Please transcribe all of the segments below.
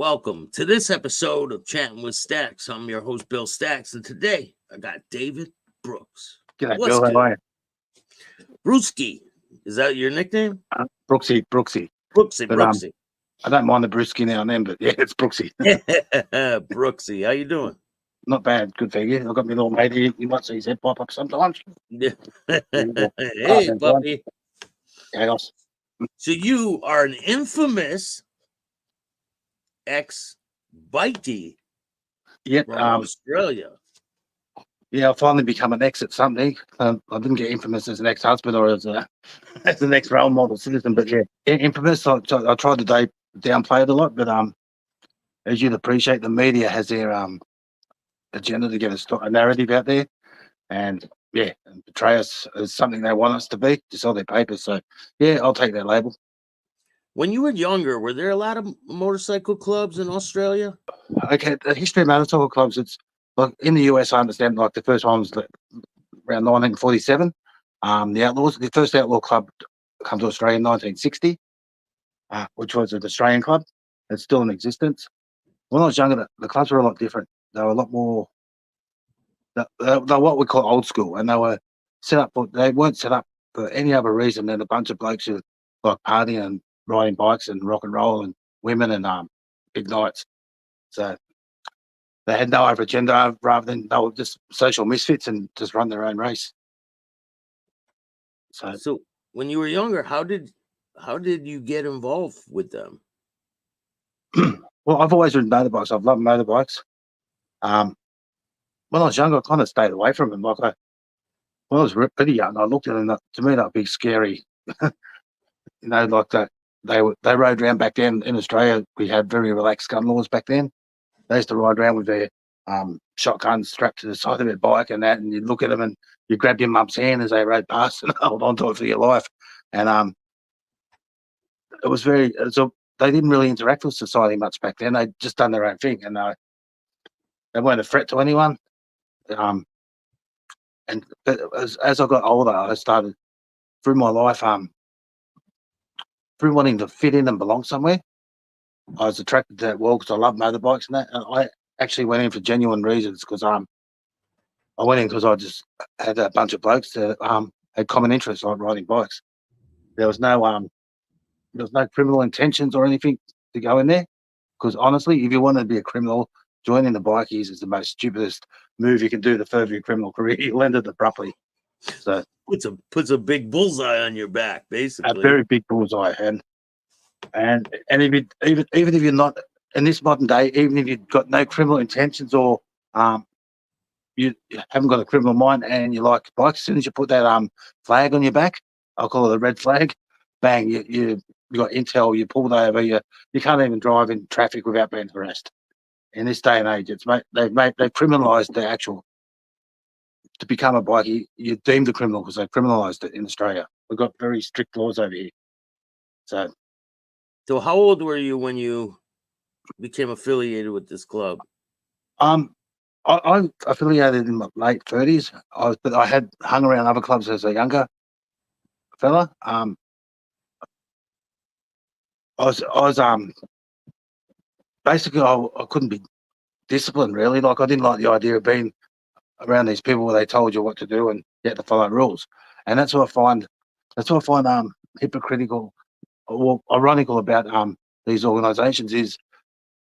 Welcome to this episode of Chattin with Staxx. I'm your host, Bill Staxx, and today I got David Brooks. G'day, What's Bill. good? How are you? Brooksy. Is that your nickname? Brooksy. Brooksy, But Brooksy. I don't mind the brewski now and then, but yeah, it's Brooksy. Brooksy, how you doing? Not bad. Good for you. I've got my little mate here. You might see his head pop up sometimes. Hey, puppy. Chaos. So you are an infamous ex-Bikie Yep. from Australia. Yeah, I finally become an ex at something. I didn't get infamous as an ex-husband or as an ex-role model citizen, but yeah, infamous. I tried to downplay it a lot, but as you'd appreciate, the media has their agenda to get a narrative out there, and yeah, and portray us as something they want us to be to sell their papers. So yeah, I'll take that label. When you were younger, were there a lot of motorcycle clubs in Australia? Okay, the history of motorcycle clubs, it's like in the US, I understand, like the first one was around 1947. The first outlaw club come to Australia in 1960, which was an Australian club. It's still in existence. When I was younger, the clubs were a lot different. They were a lot more, they're what we call old school, and they weren't set up for any other reason than a bunch of blokes who like partying and riding bikes and rock and roll and women and big nights. So they had no other agenda rather than they were just social misfits and just run their own race. So when you were younger, how did you get involved with them? Well, I've always ridden motorbikes. I've loved motorbikes. When I was younger, I kind of stayed away from them. When I was pretty young, I looked at them. To me, they were big, scary. Like that. They rode around back then in Australia. We had very relaxed gun laws back then. They used to ride around with their shotguns strapped to the side of their bike and that, and you'd look at them and you grab your mum's hand as they rode past and hold on to it for your life. And it was so they didn't really interact with society much back then. They'd just done their own thing, and they weren't a threat to anyone. But as I got older, I started through my life, through wanting to fit in and belong somewhere. I was attracted to that world because I love motorbikes and that. And I actually went in for genuine reasons because I went in because I just had a bunch of blokes that had common interests like riding bikes. There was no criminal intentions or anything to go in there. Because honestly, if you wanted to be a criminal, joining the bikies is the most stupidest move you can do to further your criminal career. You'll end it abruptly. So puts a big bullseye on your back, basically. A very big bullseye, and if even if you're not in this modern day, even if you've got no criminal intentions or you haven't got a criminal mind and you like bikes, as soon as you put that flag on your back, I'll call it a red flag, bang, you got intel, you pulled over, you can't even drive in traffic without being harassed. In this day and age, they've criminalised the actual. To become a bikie, you're deemed a criminal because they've criminalised it in Australia. We've got very strict laws over here. So how old were you when you became affiliated with this club? I affiliated in my late 30s. But I had hung around other clubs as a younger fella. I was basically I couldn't be disciplined really. Like I didn't like the idea of being around these people where they told you what to do and you had to follow rules. And that's what I find hypocritical or ironical about these organisations is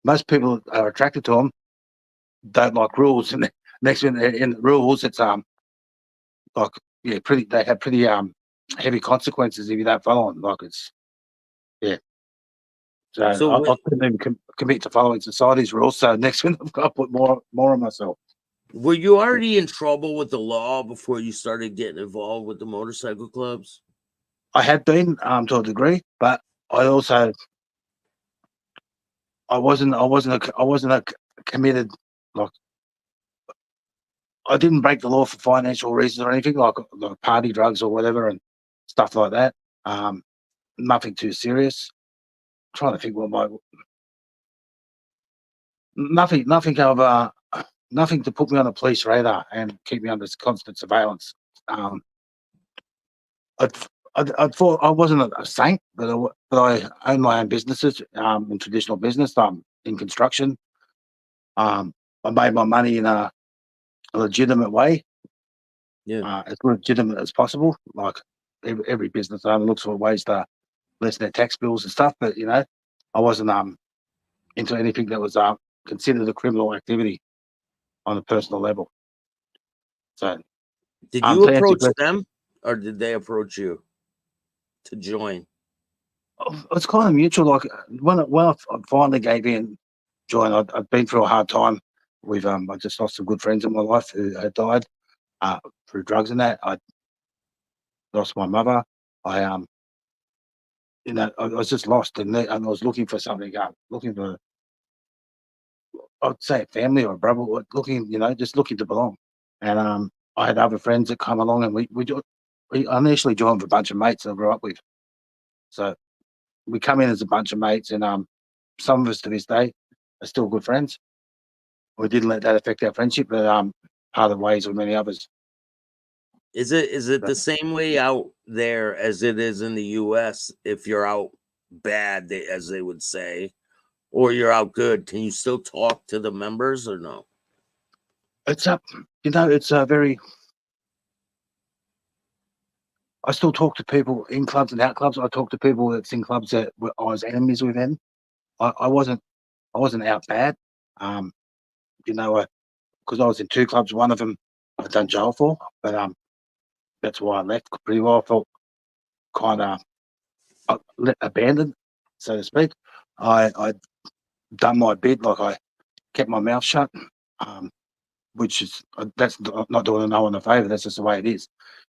most people are attracted to them don't like rules, and next in the rules it's they have pretty heavy consequences if you don't follow them. Like it's So I couldn't even commit to following society's rules. So next one I've got to put more on myself. Were you already in trouble with the law before you started getting involved with the motorcycle clubs? I had been to a degree, but I also I wasn't a committed, like I didn't break the law for financial reasons or anything like party drugs or whatever and stuff like that. Nothing too serious. I'm trying to think nothing of nothing to put me on a police radar and keep me under constant surveillance. I thought I wasn't a saint, but I own my own businesses in traditional business. in construction. I made my money in a legitimate way, as legitimate as possible. Like every business owner looks for ways to lessen their tax bills and stuff. But I wasn't into anything that was considered a criminal activity on a personal level. So, did you to answer your approach question, them, or did they approach you to join? it's kind of mutual. Like when I finally gave in, joined, I'd been through a hard time with I just lost some good friends in my life who had died through drugs and that. I lost my mother. I I was just lost and I was looking for something, looking for, I'd say a family or a brother, looking, just looking to belong. And I had other friends that come along, and we initially joined with a bunch of mates that I grew up with. So we come in as a bunch of mates, and some of us to this day are still good friends. We didn't let that affect our friendship, but part of ways with many others. Is it the same way out there as it is in the US? If you're out bad, as they would say, or you're out good, can you still talk to the members or no? It's it's a very. I still talk to people in clubs and out clubs. I talk to people that's in clubs that I was enemies with then. I wasn't out bad. Because I was in two clubs. One of them I'd done jail for, but that's why I left pretty well. I felt kind of abandoned, so to speak. I'd done my bit, like I kept my mouth shut, which is that's not doing no one a favour. That's just the way it is.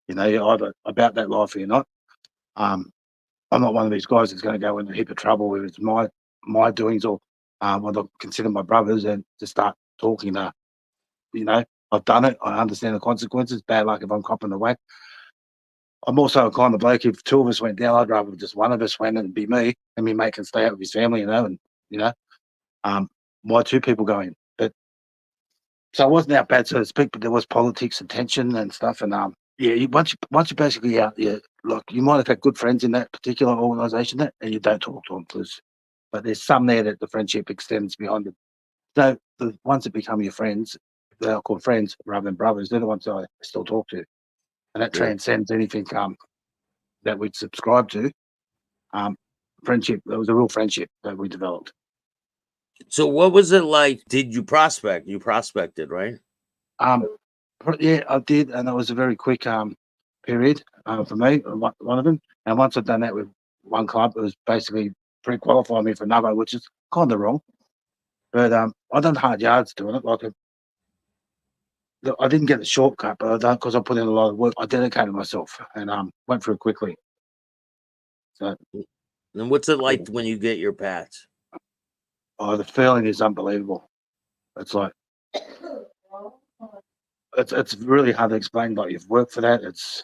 You're either about that life or you're not. I'm not one of these guys that's going to go in a heap of trouble if it's my doings or what I consider my brothers, and to start talking to, I've done it. I understand the consequences. Bad luck if I'm copping away. I'm also a kind of bloke, if two of us went down, I'd rather just one of us went and be me, and me mate can stay out with his family, and why two people go in? But so it wasn't out bad, so to speak, but there was politics and tension and stuff, and once you basically out, like you might have had good friends in that particular organisation, and you don't talk to them, but there's some there that the friendship extends behind it. So the ones that become your friends, they are called friends rather than brothers. They're the ones that I still talk to, and that transcends anything that we'd subscribe to. Friendship. It was a real friendship that we developed. So what was it like? Did you prospect? You prospected, right? Yeah, I did, and it was a very quick period for me. One of them, and once I'd done that with one club, it was basically pre-qualifying me for another, which is kind of wrong. But I done hard yards doing it. Like I didn't get the shortcut, but I done because I put in a lot of work. I dedicated myself and went through it quickly. So, and what's it like when you get your patch? Oh, the feeling is unbelievable. It's like it's really hard to explain. Like you've worked for that. That's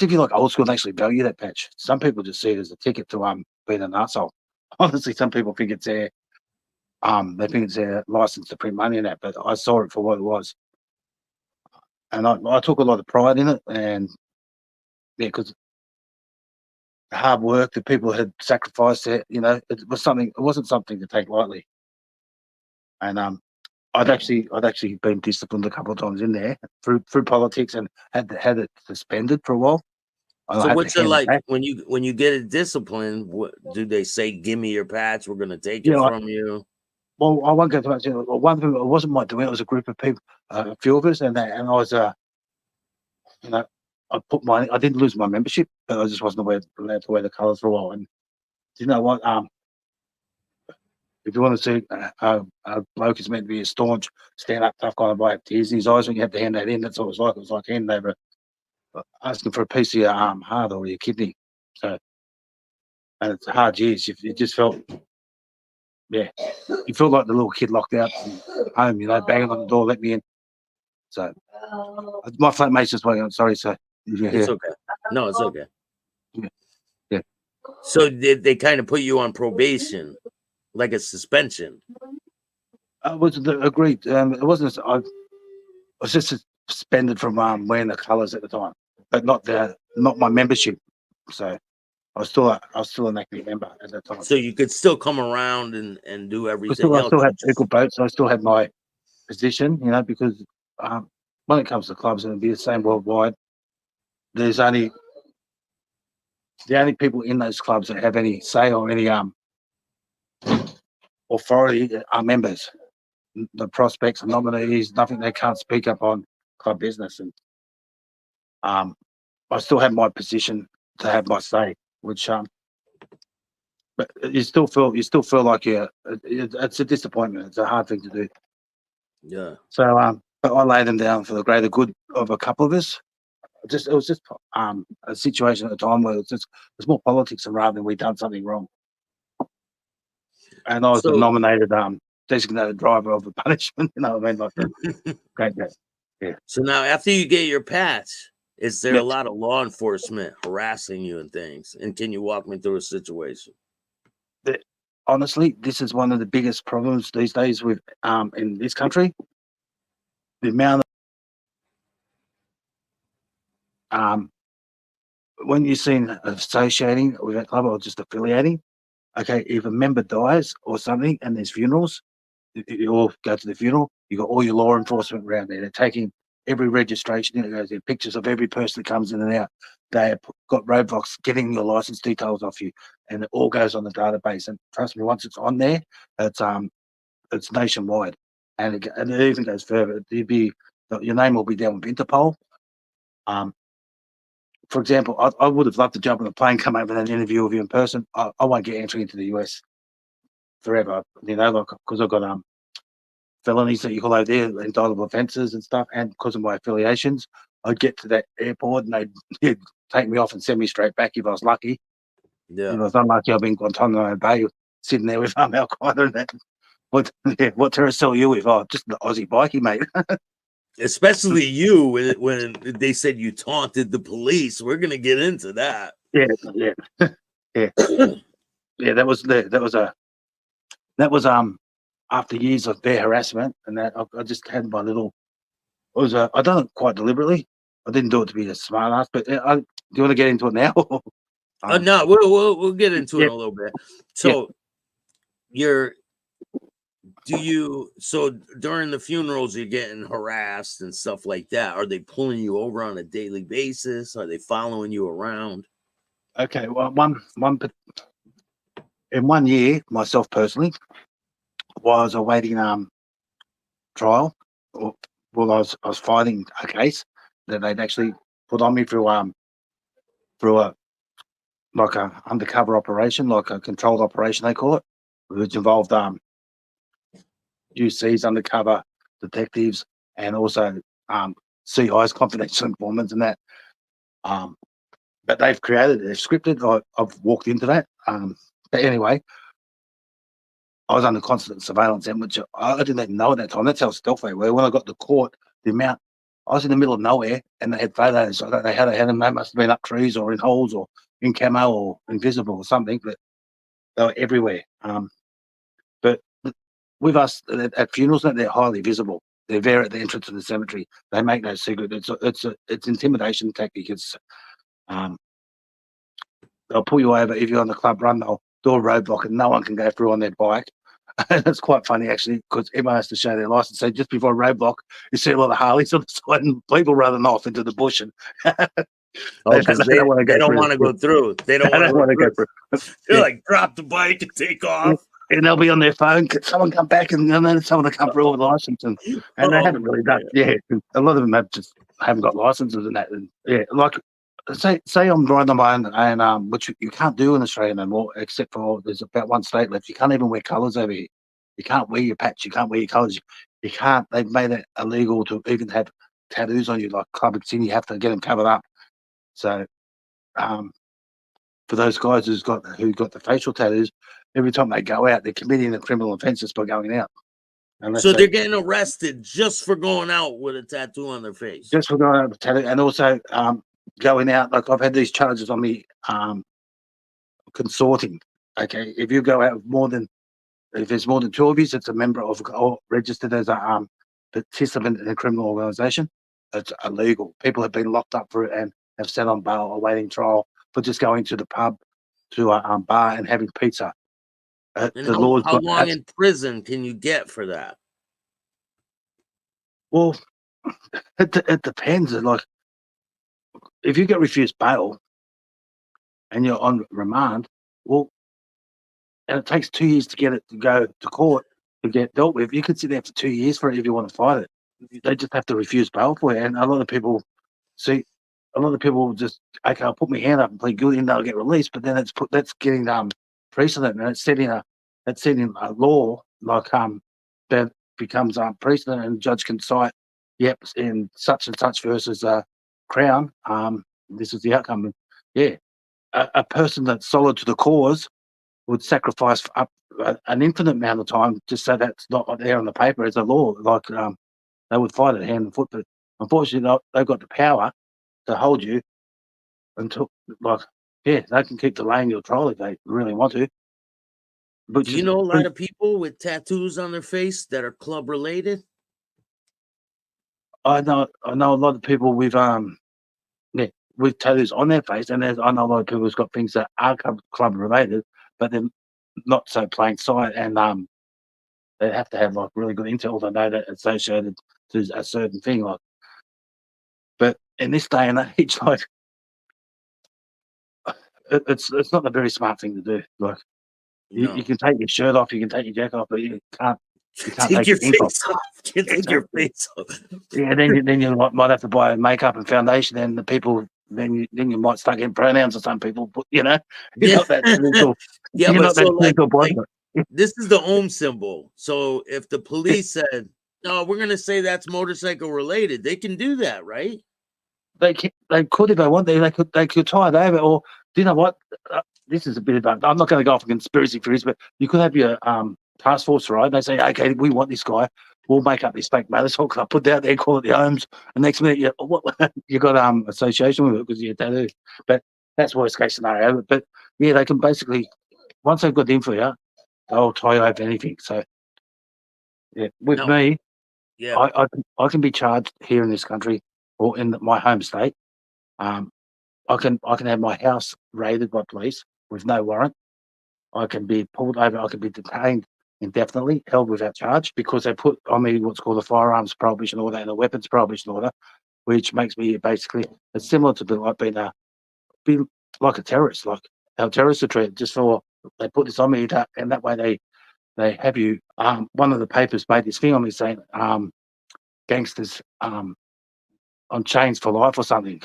if you like old school and actually value that patch. Some people just see it as a ticket to being an arsehole. Honestly, some people think it's their license to print money in that, but I saw it for what it was. And I took a lot of pride in it, and because the hard work that people had sacrificed it, it wasn't something to take lightly. And I'd actually been disciplined a couple of times in there through politics, and had it suspended for a while. So what's it like when you get a discipline? What do they say? Give me your patch. We're gonna take it from you. Well, I won't go to much. One thing, it wasn't my doing. It was a group of people, a few of us, and I was, I didn't lose my membership, but I just wasn't allowed to wear the colours for a while. And you know what? If you want to see a bloke is meant to be a staunch, stand up, tough kind of bloke, tears in his eyes when you have to hand that in. That's what it was like. It was like handing over, asking for a piece of your heart or your kidney. So, and it's hard years. You just felt, you felt like the little kid locked out from home, banging on the door, let me in. So, my flatmate's just waiting. I'm sorry, sir. It's okay. No, it's okay. Yeah. So they kind of put you on probation, like a suspension. I was agreed. It wasn't. I was just suspended from wearing the colours at the time, but not my membership. So I was still an active member at that time. So you could still come around and do I everything else. still had equal boats. I still had my position, because when it comes to clubs, it'll be the same worldwide. There's only the only people in those clubs that have any say or any authority are members. The prospects and nominees, nothing they can't speak up on club business. And I still have my position to have my say, which but you still feel like it's a disappointment. It's a hard thing to do. Yeah. So but I laid them down for the greater good of a couple of us. It was just a situation at the time where it's more politics rather than we done something wrong. And I was the nominated designated driver of the punishment. You know what I mean? Like the great day. Yeah. So now, after you get your patch, is there a Yep. lot of law enforcement harassing you and things? And can you walk me through a situation? Honestly, this is one of the biggest problems these days with in this country. The amount of when you're seen associating with that club or just affiliating, okay, if a member dies or something and there's funerals, you all go to the funeral, you got all your law enforcement around there. They're taking every registration that goes there, pictures of every person that comes in and out. They have got roadblocks getting your license details off you, and it all goes on the database. And trust me, once it's on there, it's nationwide, and it even goes further. Your name will be down with Interpol. For example, I would have loved to jump on a plane, come over and interview with you in person. I won't get entry into the US forever, because I've got felonies that you call over there, indictable offences and stuff, and because of my affiliations, I'd get to that airport and they'd take me off and send me straight back if I was lucky. Yeah. If I was unlucky, I'd be in Guantanamo Bay sitting there with Al Qaeda and that. What terrorist cell are you with? Oh, just the Aussie bikie, mate. Especially you when they said you taunted the police. We're gonna get into that. Yeah. Yeah. Yeah, that was after years of their harassment and that I just had my little. I done it quite deliberately. I didn't do it to be a smart ass, but do you want to get into it now? No, we'll get into it Yeah. in a little bit. So so during the funerals you're getting harassed and stuff like that. Are they pulling you over on a daily basis? Are they following you around? Okay, well, in 1 year, myself personally, while I was awaiting trial, well, I was fighting a case that they'd actually put on me through a like a undercover operation, like a controlled operation they call it, which involved UCs, undercover detectives, and also CIs, confidential informants, and that. But they've scripted. I've walked into that. But anyway, I was under constant surveillance, and which I didn't even know at that time. That's how stealth they were. When I got to court, the amount I was in the middle of nowhere, and they had photos. So they had them. They must have been up trees or in holes or in camo or invisible or something. But they were everywhere. But with us at funerals, they're highly visible. They're there at the entrance of the cemetery. They make no secret. It's intimidation tactic. It's they'll pull you over if you're on the club run. They'll do a roadblock and no one can go through on their bike. And it's quite funny actually because everyone has to show their license. So just before a roadblock, you see a lot of Harleys on the side and people running off into the bush. And Because they don't want to go through. They don't want to go through. They're like, drop the bike and take off. And they'll be on their phone. Can someone come back? And then someone will come through with a license. And they haven't really done. Yeah, a lot of them haven't got licenses and that. And yeah, like say I'm driving on my own, and which you can't do in Australia no more, except for there's about one state left. You can't even wear colours over here. You can't wear your patch. You can't wear your colours. You can't. They've made it illegal to even have tattoos on you, like club and you have to get them covered up. So, for those guys who got the facial tattoos, every time they go out, they're committing a criminal offence just by going out. So they're getting arrested just for going out with a tattoo on their face. Just for going out with a tattoo, and also going out. Like I've had these charges on me, consorting. Okay, if you go out with if there's more than 2 of you, it's a member of or registered as a participant in a criminal organisation. It's illegal. People have been locked up for it and have sat on bail awaiting trial for just going to the pub to a bar and having pizza. And The law's how got long in prison can you get for that? well, it depends. Like, if you get refused bail and you're on remand, well, and it takes 2 years to get it to go to court to get dealt with, you could sit there for 2 years for it if you want to fight it. They just have to refuse bail for you. And a lot of people just, okay, I'll put my hand up and plead guilty and they'll get released. But then that's getting precedent, and it's setting a law like that becomes precedent, and the judge can cite, yep, in such and such versus Crown, this is the outcome. And yeah, a person that's solid to the cause would sacrifice up an infinite amount of time just so that's not there on the paper as a law. Like, they would fight it hand and foot, but unfortunately, they've got the power to hold you until, like, yeah, they can keep delaying your trial if they really want to. Do you know a lot of people with tattoos on their face that are club related? I know a lot of people with with tattoos on their face, and I know a lot of people who's got things that are club related, but they're not so plain sight, and they have to have like really good intel to know that it's associated to a certain thing. Like, but in this day and age, like, it's not a very smart thing to do. Like, No. you can take your shirt off, you can take your jacket off, but you can't take your face off. You take your face off. Yeah, then you might have to buy makeup and foundation, and the people then you might start getting pronouns of some people. But you're not that spiritual. Yeah, you're but not so that like this is the Ohm symbol. So if the police said, "No, we're gonna say that's motorcycle related," they can do that, right? They could if they want. They could tie it over, or do you know what? This is a bit about. I'm not going to go off on conspiracy theories, but you could have your task force, right? They say, okay, we want this guy. We'll make up this fake motorcycle club, put it out there, call it the Ohms, and next minute you got association with it because you're tattoo. But that's worst case scenario. But yeah, they can basically, once they've got the info out, they'll tie you over anything. So yeah, with me, yeah, I can be charged here in this country or in my home state. I can have my house raided by police with no warrant. I can be pulled over. I can be detained indefinitely, held without charge, because they put on me what's called a firearms prohibition order and a weapons prohibition order, which makes me basically, it's similar to be like a terrorist, like how terrorists are treated. Just for, they put this on me, and that way they have you. One of the papers made this thing on me saying gangsters on chains for life or something.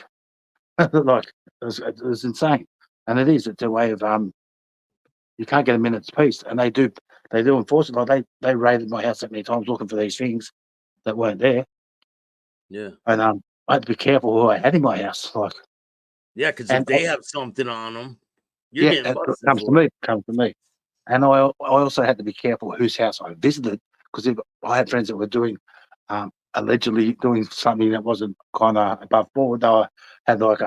Like, it was insane, and it is. It's a way of you can't get a minute's peace, and they do enforce it. Like, they raided my house that many times looking for these things that weren't there. Yeah, and I had to be careful who I had in my house. Like, yeah, because if they have something on them, you're yeah, getting it busted. Comes to me, and I also had to be careful whose house I visited, because if I had friends that were doing allegedly doing something that wasn't kind of above board, they had like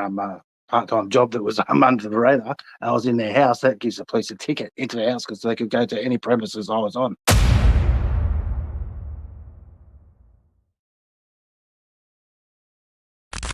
part-time job that was under the radar, and I was in their house. That gives the police a ticket into the house because they could go to any premises I was on.